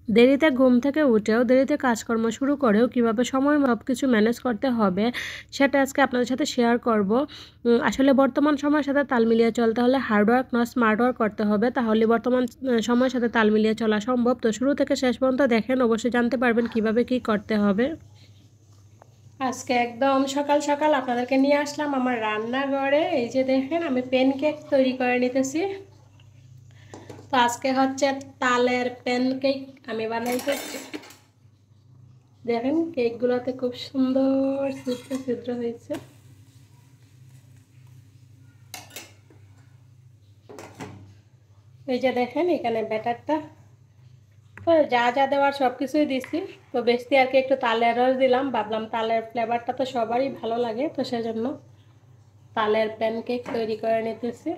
দেরিতে ঘুম থেকে উঠেও দেরিতে কাজকর্ম শুরু করেও কিভাবে সময় সব কিছু ম্যানেজ করতে হবে সেটা আজকে আপনাদের সাথে শেয়ার করব। আসলে বর্তমান সময়ের সাথে তাল মিলিয়ে চলতে হলে hard work not smart work করতে হবে, তাহলে বর্তমান সময়ের সাথে তাল মিলিয়ে চলা সম্ভব। তো শুরু থেকে শেষ পর্যন্ত দেখেন, অবশ্যই জানতে পারবেন কিভাবে কি করতে হবে। আজকে একদম সকাল সকাল আপনাদেরকে নিয়ে আসলাম আমার রান্নাঘরে। এই যে দেখেন, আমি প্যানকেক তৈরি করে নিতেছি। তো আজকে হচ্ছে তালের প্যানকেক আমি বানাইতেছি। দেখেন কেকগুলোতে খুব সুন্দর ছিদ্র ছিদ্র হয়েছে। এই যে দেখেন এখানে ব্যাটারটা, তো যা যা দেওয়ার সব কিছুই দিছি। তো বেশি আর কি একটু তালের রস দিলাম, ভাবলাম তালের ফ্লেভারটা তো সবারই ভালো লাগে, তো সেজন্য তালের প্যানকেক তৈরি করে নিতেছি।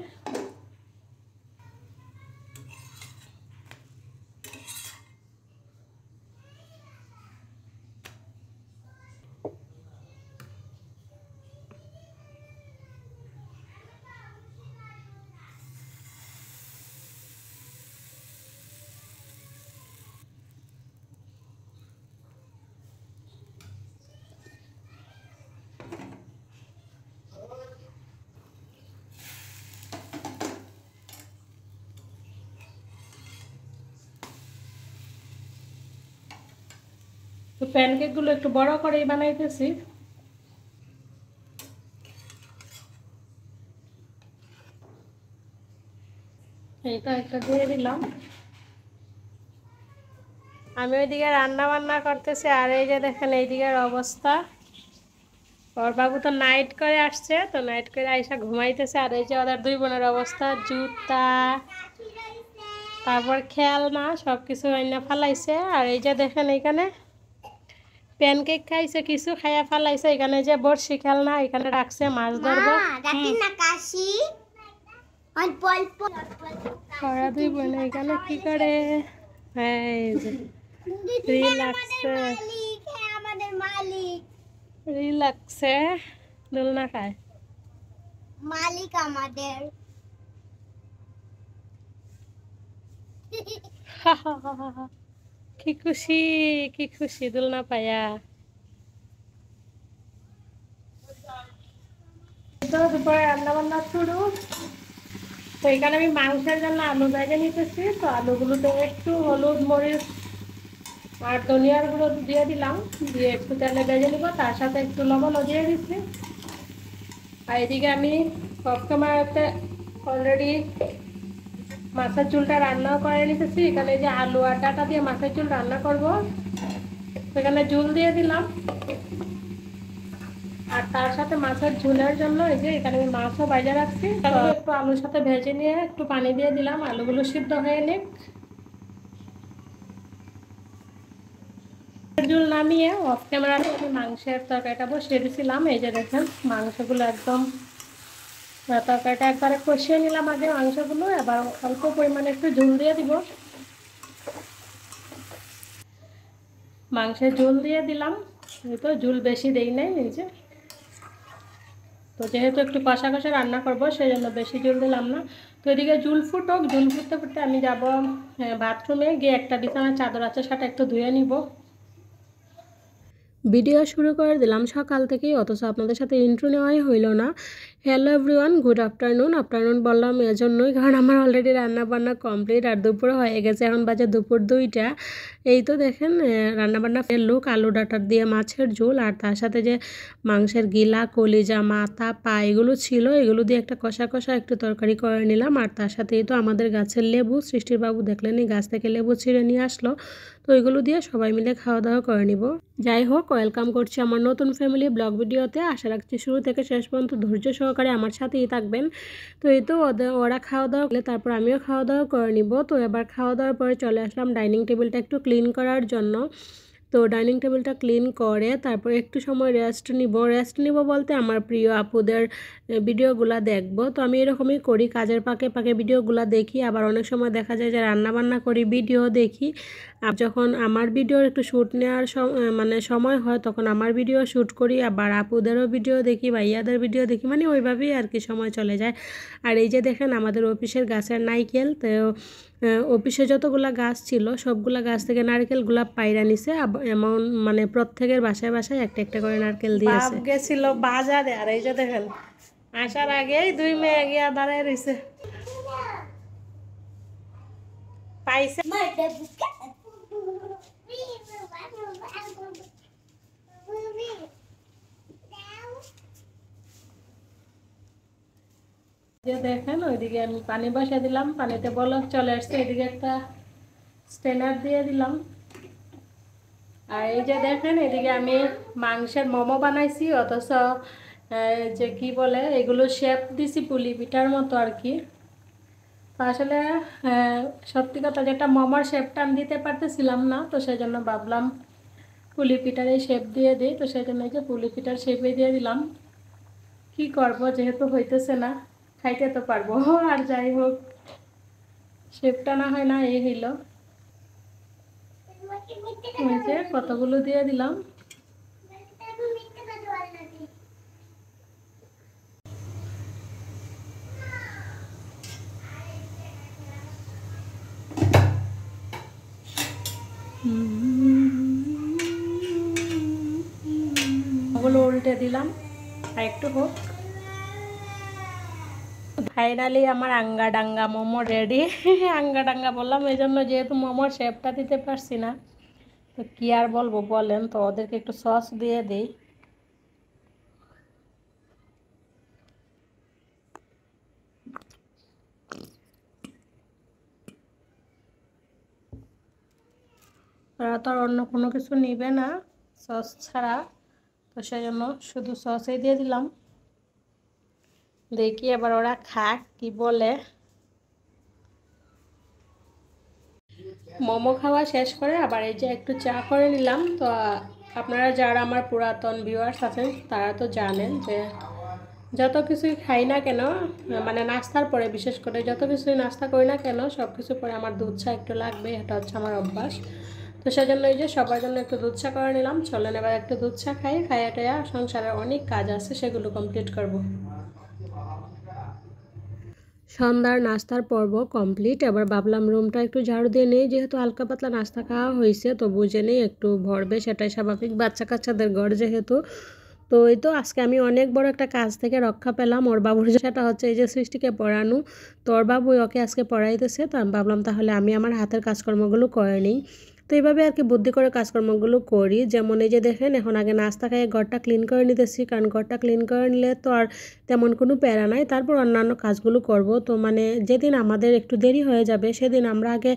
তো প্যানকেকগুলো একটু বড় করেই বানাইতেছি। এইটা একটা দিয়ে দিলাম। আমি ওইদিকে রান্না বান্না করতেছি, আর এই যে দেখেন এইদিকের অবস্থা। ওর বাবু তো নাইট করে আসছে, তো নাইট করে আইসা ঘুমাইতেছে। আর এই যে ওদের দুই বোনের অবস্থা, জুতা তারপর খেলনা সব কিছু আইনা ফালাইছে। আর এই যে দেখেন এইখানে প্যানকেক খাইছে, কিছু খাইয়া ফালাইছে। এখানে যে বড়শি খেলনা এখানে রাখছে মাছ ধরবো। ওরা দুই বোনে এখানে কি করে, এই যে রিল্যাক্সে রিল্যাক্সে দোলনা খায়। মালিক আমাদের কি খুশি, কি খুশি দোলনা পায়া। তো দুপুরে রান্না বান্না শুরু। তো এখানে আমি মাংসের জন্য আলু ভেজে নিতেছি। তো আলুগুলোতে একটু হলুদ মরিচ আর ধনিয়ার গুঁড়ো দিয়ে দিলাম, দিয়ে একটু তেলে ভেজে নিব। তার সাথে একটু লবণও দিয়ে দিচ্ছি। আর এদিকে আমি অফ ক্যামেরাতে অলরেডি মাছের ঝোলটা রান্নাও করে নিতেছি। এখানে যে আলু আর ডাটা দিয়ে মাছের ঝোল রান্না করব, সেখানে ঝোল দিয়ে দিলাম। আর তার সাথে মাছের ঝোলের জন্য এই যে এখানে আমি মাছও ভাজা রাখছি। তারপরে একটু আলুর সাথে ভেজে নিয়ে একটু পানি দিয়ে দিলাম, আলুগুলো সিদ্ধ হয়ে নিক। ঝোল নামিয়ে অফ ক্যামেরাতে আমি মাংসের তরকারিটা বসিয়ে দিয়েছিলাম। এই যে দেখেন মাংসগুলো একদম, তরকারিটা একবারে কষিয়ে নিলাম আগে মাংসগুলো। এবার অল্প পরিমাণে একটু ঝোল দিয়ে দিব। মাংসের ঝোল দিয়ে দিলাম, এই তো ঝোল বেশি দেই নাই। এই যে, তো যেহেতু একটু কষা কষা রান্না করবো সেই জন্য বেশি ঝোল দিলাম না। তো এদিকে ঝোল ফুটুক, ঝোল ফুটতে ফুটতে আমি যাব বাথরুমে গিয়ে একটা বিছানার চাদর আছে সেটা একটু ধুয়ে নিব। ভিডিও শুরু করে দিলাম সকাল থেকেই, অথচ আপনাদের সাথে ইন্ট্রো নেওয়াই হইল না। Hello everyone, good afternoon. Afternoon বললাম এজন্যই কারণ আমার অলরেডি রান্না বান্না কমপ্লিট, আর দুপুর হয়ে গেছে, এখন বাজে দুপুর 2টা। এই তো দেখেন রান্নাবান্না লুক, আলু ডাটার দিয়ে মাছের ঝোল, আর তার সাথে যে মাংসের গিলা কলিজা মাথা পা এগুলো ছিল, এগুলো দিয়ে একটা কষা কষা একটু তরকারি করে নিলাম। আর তার সাথেই তো আমাদের গাছের লেবু, সৃষ্টির বাবু দেখলেনি গাছ থেকে লেবু ছিঁড়ে নিয়ে আসলো। তো এগুলো দিয়ে সবাই মিলে খাওয়া দাওয়া করে নিব। যাই হোক, ওয়েলকাম করছি আমার নতুন ফ্যামিলি ব্লগ ভিডিওতে। আশা রাখছি শুরু থেকে শেষ পর্যন্ত ধৈর্য সহকারে আমার সাথেই থাকবেন। তো এই তো ওরা খাওয়া দাওয়া করলে তারপর আমিও খাওয়া দাওয়া করে নিব। তো এবার খাওয়া দাওয়ার পরে চলে আসলাম ডাইনিং টেবিলটা একটু ক্লিন করার জন্য। তো তো ডাইনিং টেবিলটা ক্লিন করে তারপর একটু সময় রেস্ট নিব বলতে আমার প্রিয় আপুদের ভিডিওগুলো দেখব। তো আমি এরকমই করি, কাজের ফাঁকে ফাঁকে ভিডিওগুলো দেখি, আবার অনেক সময় দেখা যায় যে রান্নাবান্না করি ভিডিও দেখি। আর যখন আমার ভিডিওর একটু শ্যুট নেওয়ার মানে সময় হয় তখন আমার ভিডিও শ্যুট করি, আবার আপুদেরও ভিডিও দেখি, ভাইয়াদের ভিডিও দেখি, মানে ওইভাবেই আর কি সময় চলে যায়। আর এই যে দেখেন আমাদের অফিসের গাছের নারকেল, তো অফিসে যতগুলা গাছ ছিল সবগুলা গাছ থেকে নারকেলগুলা পাইরা নিছে, এমন মানে প্রত্যেকের বাসায় বাসায় একটা একটা করে নারকেল দিয়েছে। বাপ গেছিল বাজারে, আর এই যে দেখেন আসার আগেই 2 মেয়ে গিয়া দাঁড়ায় রয়েছে। পাইছে যে দেখেন ওইদিকে আমি পানি বসিয়ে দিলাম, পানিতে বলক চলে আসছে, এদিকে একটা স্ট্রেনার দিয়ে দিলাম। আর এই যে দেখেন এদিকে আমি মাংসের মোমো বানাইছি, অথচ যে কি বলে এগুলো শেপ দিছি পুলি পিঠার মতো আর কি। তো আসলে সত্যি কথা যেটা মোমোর শেপটা আমি দিতে পারতেছিলাম না, তো সেই জন্য ভাবলাম পুলি পিঠার এই শেপ দিয়ে দিই, তো সেই জন্য এই যে পুলি পিঠার শেপে দিয়ে দিলাম। কি করব, যেহেতু হইতেছে না খাইতে তো পারবো, আর যাই হোক শেপটা না হয় না, এই হইল। কতগুলো দিয়ে দিলাম। ওগুলো উল্টে দিলাম, আর একটু হোক। ফাইনালি আমার আঙ্গা ডাঙ্গা মোমো রেডি। আঙ্গা ডাঙ্গা বললাম এই জন্য, যেহেতু মোমোর শেপটা দিতে পারছি না, তো কি আর বলবো বলেন। তো ওদেরকে একটু সস দিয়ে দিই। ওরা তো আর অন্য কোনো কিছু নিবে না সস ছাড়া, তো সেই জন্য শুধু সসই দিয়ে দিলাম। দেখি এবার ওরা খাক কি বলে। মোমো খাওয়া শেষ করে আবার এই যে একটু চা করে নিলাম। তো আপনারা যারা আমার পুরাতন ভিউয়ার্স আছেন তারা তো জানেন যে যত কিছুই খাই না কেন, মানে নাস্তার পরে বিশেষ করে যত কিছুই নাস্তা করি না কেন সব কিছু পরে আমার দুধ চা একটু লাগবে, এটা হচ্ছে আমার অভ্যাস। তো সেজন্য এই যে সবার জন্য একটু দুধ চা করে নিলাম। চলেন এবার একটু দুধ চা খাই, খাইয়া টাইয়া সংসারের অনেক কাজ আছে সেগুলো কমপ্লিট করব। সন্ধ্যার নাস্তার পর্ব কমপ্লিট। এবার ভাবলাম রুমটা একটু ঝাড়ু দিয়ে নেই, যেহেতু হালকা পাতলা নাস্তা খাওয়া হয়েছে তো বুঝে নেই একটু ভরবে, সেটাই স্বাভাবিক, বাচ্চা কাচ্চাদের ঘর যেহেতু। তো এই তো আজকে আমি অনেক বড় একটা কাজ থেকে রক্ষা পেলাম। ওর বাবুর সেটা হচ্ছে এই যে সৃষ্টিকে পড়ানো। তো ওর বাবু ওকে আজকে পড়াইতেছে, তো আমি ভাবলাম তাহলে আমি আমার হাতের কাজকর্মগুলো করে নিই। তো এইভাবে আর কি বুদ্ধি করে কাজকর্মগুলো করি। যেমন এই যে দেখেন এখন আগে নাস্তা খেয়ে ঘরটা ক্লিন করে নিতেছি, কারণ ঘরটা ক্লিন করে নিলে তো আর তেমন কোনো প্যারা নাই, তারপর অন্যান্য কাজগুলো করব। তো মানে যেদিন আমাদের একটু দেরি হয়ে যাবে সেদিন আমরা আগে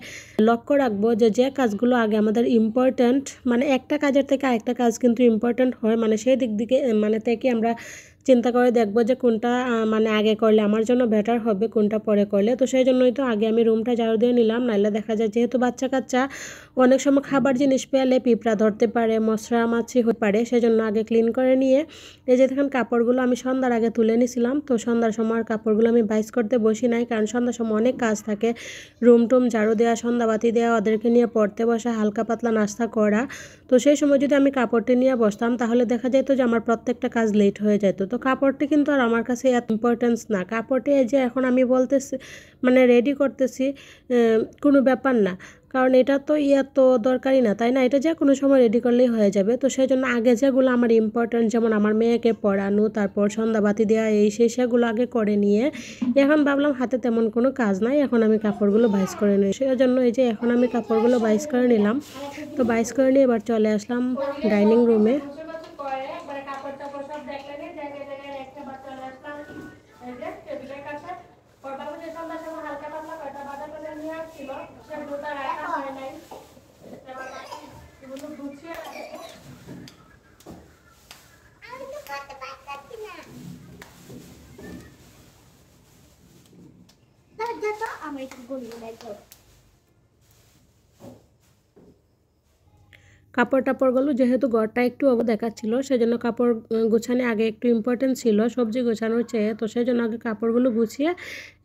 লক্ষ্য রাখবো যে যে কাজগুলো আগে আমাদের ইম্পর্ট্যান্ট, মানে একটা কাজের থেকে আরেকটা কাজ কিন্তু ইম্পর্ট্যান্ট হয়, মানে সেই দিক দিকে মানে থেকে আমরা চিন্তা করে দেখবো যে কোনটা মানে আগে করলে আমার জন্য বেটার হবে, কোনটা পরে করলে। তো সেই জন্যই তো আগে আমি রুমটা ঝাড়ু দিয়ে নিলাম, নাইলে দেখা যায় যেহেতু বাচ্চা কাচ্চা অনেক সময় খাবার জিনিস পেলে পিঁপড়া ধরতে পারে, মশরা মাছি হতে পারে, সেজন্য আগে ক্লিন করে নিয়ে এই যে দেখেন কাপড়গুলো আমি সন্ধ্যার আগে তুলে নিয়েছিলাম। তো সন্ধ্যার সময় কাপড়গুলো আমি বাইস করতে বসি নাই, কারণ সন্ধ্যার সময় অনেক কাজ থাকে, রুম টুম ঝাড়ু দেওয়া, সন্ধ্যাবাতি দেওয়া, ওদেরকে নিয়ে পড়তে বসা, হালকা পাতলা নাস্তা করা। তো সেই সময় যদি আমি কাপড়টি নিয়ে বসতাম তাহলে দেখা যেত যে আমার প্রত্যেকটা কাজ লেট হয়ে যেত। তো কাপড়টি কিন্তু আর আমার কাছে এত ইম্পর্টেন্স না, কাপড়টি এই যে এখন আমি বলতেছি মানে রেডি করতেছি কোনো ব্যাপার না, কারণ এটা তো তো দরকারি না, তাই না, এটা যে কোনো সময় রেডি করলেই হয়ে যাবে। তো সেই জন্য আগে যেগুলো আমার ইম্পর্ট্যান্ট, যেমন আমার মেয়েকে পড়ানো, তারপর সন্ধ্যাবাতি দেওয়া, এই সেগুলো আগে করে নিয়ে এখন ভাবলাম হাতে তেমন কোনো কাজ নাই, এখন আমি কাপড়গুলো বাইস করে নিই। সেই জন্য এই যে এখন আমি কাপড়গুলো বাইস করে নিলাম। তো বাইস করে নিয়ে এবার চলে আসলাম ডাইনিং রুমে। কাপড় টাপড়গুলো যেহেতু ঘরটা একটু দেখাচ্ছিল সেজন্য কাপড় গুছানো আগে একটু ইম্পর্টেন্ট ছিল সবজি গোছানোর চেয়ে, তো সেই জন্য আগে কাপড়গুলো গুছিয়ে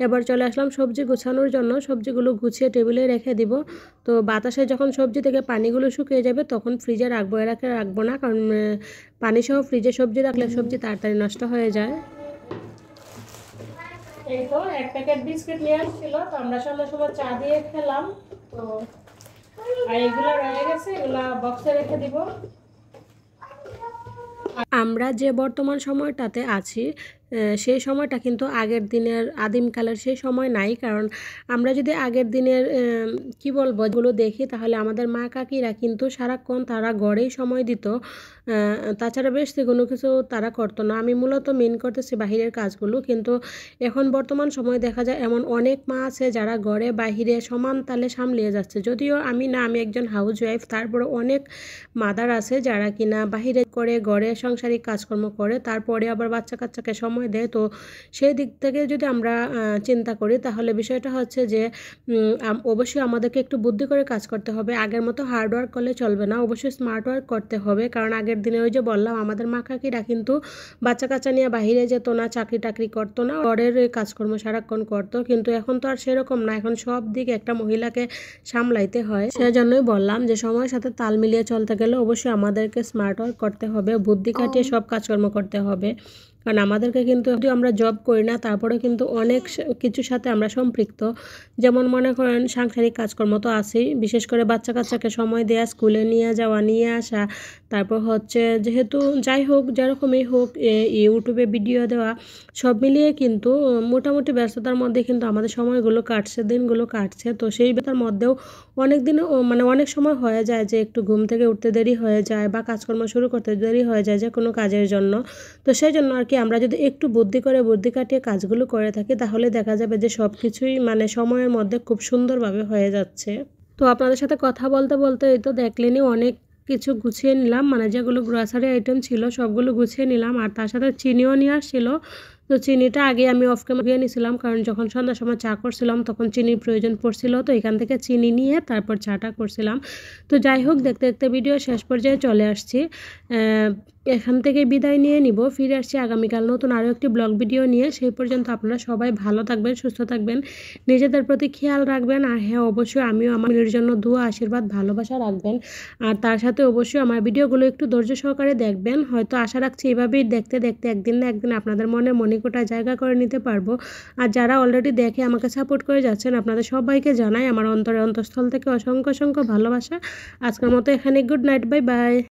এবার চলে আসলাম সবজি গোছানোর জন্য। সবজিগুলো গুছিয়ে টেবিলে রেখে দিব। তো বাতাসে যখন সবজি থেকে পানিগুলো শুকিয়ে যাবে তখন ফ্রিজে রাখবো, এর আগে রাখবো না, কারণ পানি সহ ফ্রিজে সবজি রাখলে সবজি তাড়াতাড়ি নষ্ট হয়ে যায়। এই তো এক প্যাকেট বিস্কিট নিয়ে আসছিল, তো আমরা সন্ধ্যার সময় চা দিয়ে খেলাম। তো আর এগুলো রয়ে গেছে, এগুলা বক্সে রেখে দিব। আমরা যে বর্তমান সময়টাতে আছি সেই সময়টা কিন্তু আগের দিনের আদিমকালের সেই সময় নাই, কারণ আমরা যদি আগের দিনের কি বলবো এগুলো দেখি তাহলে আমাদের মা কাকিরা কিন্তু সারাক্ষণ তারা ঘরেই সময় দিত, তাছাড়া বেশ কোনো কিছু তারা করতো না। আমি মূলত মেন করতেছি বাহিরের কাজগুলো, কিন্তু এখন বর্তমান সময় দেখা যায় এমন অনেক মা আছে যারা ঘরে বাহিরে সমান তালে সামলিয়ে যাচ্ছে। যদিও আমি না, আমি একজন হাউস ওয়াইফ, তারপরে অনেক মাদার আছে যারা কিনা বাহিরে করে ঘরে সাংসারিক কাজকর্ম করে তারপরে আবার বাচ্চা কাচ্চাকে সময় দেয়। তো সেই দিক থেকে যদি আমরা চিন্তা করি তাহলে বিষয়টা হচ্ছে যে অবশ্যই আমাদেরকে একটু বুদ্ধি করে কাজ করতে হবে। আগের মতো হার্ড ওয়ার্ক করলে চলবে না, অবশ্যই স্মার্ট ওয়ার্ক করতে হবে, কারণ আগের দিনে ওই যে বললাম আমাদের মা কাকিরা কিন্তু বাচ্চা কাচ্চা নিয়ে বাহিরে যেত না, চাকরি টাকরি করতো না, ঘরের কাজকর্ম সারাক্ষণ করতো। কিন্তু এখন তো আর সেরকম না, এখন সব দিক একটা মহিলাকে সামলাইতে হয়। সেজন্যই বললাম যে সময়ের সাথে তাল মিলিয়ে চলতে গেলে অবশ্যই আমাদেরকে স্মার্ট ওয়ার্ক করতে হবে, বুদ্ধি খাটিয়ে সব কাজকর্ম করতে হবে। কারণ আমাদেরকে কিন্তু যদি আমরা জব করি না তারপরে কিন্তু অনেক কিছুর সাথে আমরা সম্পৃক্ত। যেমন মনে করেন সাংসারিক কাজকর্ম তো আছেই, বিশেষ করে বাচ্চা কাচ্চাকে সময় দেওয়া, স্কুলে নিয়ে যাওয়া নিয়ে আসা, তারপর হচ্ছে যেহেতু যাই হোক যেরকমই হোক ইউটিউবে ভিডিও দেওয়া, সব মিলিয়ে কিন্তু মোটামুটি ব্যস্ততার মধ্যে কিন্তু আমাদের সময়গুলো কাটছে, দিনগুলো কাটছে। তো সেই ব্যস্ততার মধ্যেও অনেক দিন মানে অনেক সময় হয়ে যায় যে একটু ঘুম থেকে উঠতে দেরি হয়ে যায় বা কাজকর্ম শুরু করতে দেরি হয়ে যায় যে কোনো কাজের জন্য। তো সেই জন্য আর কি আমরা যদি একটু বুদ্ধি কাটিয়ে কাজগুলো করে থাকি তাহলে দেখা যাবে যে সব কিছুই মানে সময়ের মধ্যে খুব সুন্দরভাবে হয়ে যাচ্ছে। তো আপনাদের সাথে কথা বলতে বলতে এই তো দেখলেনি অনেক কিছু গুছিয়ে নিলাম, মানে যেগুলো গ্রসারি আইটেম ছিল সবগুলো গুছিয়ে নিলাম, আর তার সাথে চিনিও নিয়ে আসছিল। তো চিনিটা আগে আমি অফ ক্যামেরা দিয়ে নিয়েছিলাম, কারণ যখন সন্ধ্যার সময় চা করছিলাম তখন চিনির প্রয়োজন পড়ছিল, তো এখান থেকে চিনি নিয়ে তারপর চাটা করছিলাম। তো যাই হোক দেখতে দেখতে ভিডিও শেষ পর্যায়ে চলে আসছি, এখান থেকে বিদায় নিয়ে নিব। ফিরে আসছি আগামীকাল নতুন আরও একটি ব্লগ ভিডিও নিয়ে। সেই পর্যন্ত আপনারা সবাই ভালো থাকবেন, সুস্থ থাকবেন, নিজেদের প্রতি খেয়াল রাখবেন, আর হ্যাঁ অবশ্যই আমিও আমার জন্য দোয়া আশীর্বাদ ভালোবাসা রাখবেন। আর তার সাথে অবশ্যই আমার ভিডিওগুলো একটু ধৈর্য সহকারে দেখবেন, হয়তো আশা রাখছি এভাবেই দেখতে দেখতে একদিন না একদিন আপনাদের মনে মণিকোঠায় জায়গা করে নিতে পারবো। আর যারা অলরেডি দেখে আমাকে সাপোর্ট করে যাচ্ছেন আপনাদের সবাইকে জানাই আমার অন্তরের অন্তঃস্থল থেকে অসংখ্য অসংখ্য ভালোবাসা। আজকের মতো এখানে গুড নাইট, বাই বাই।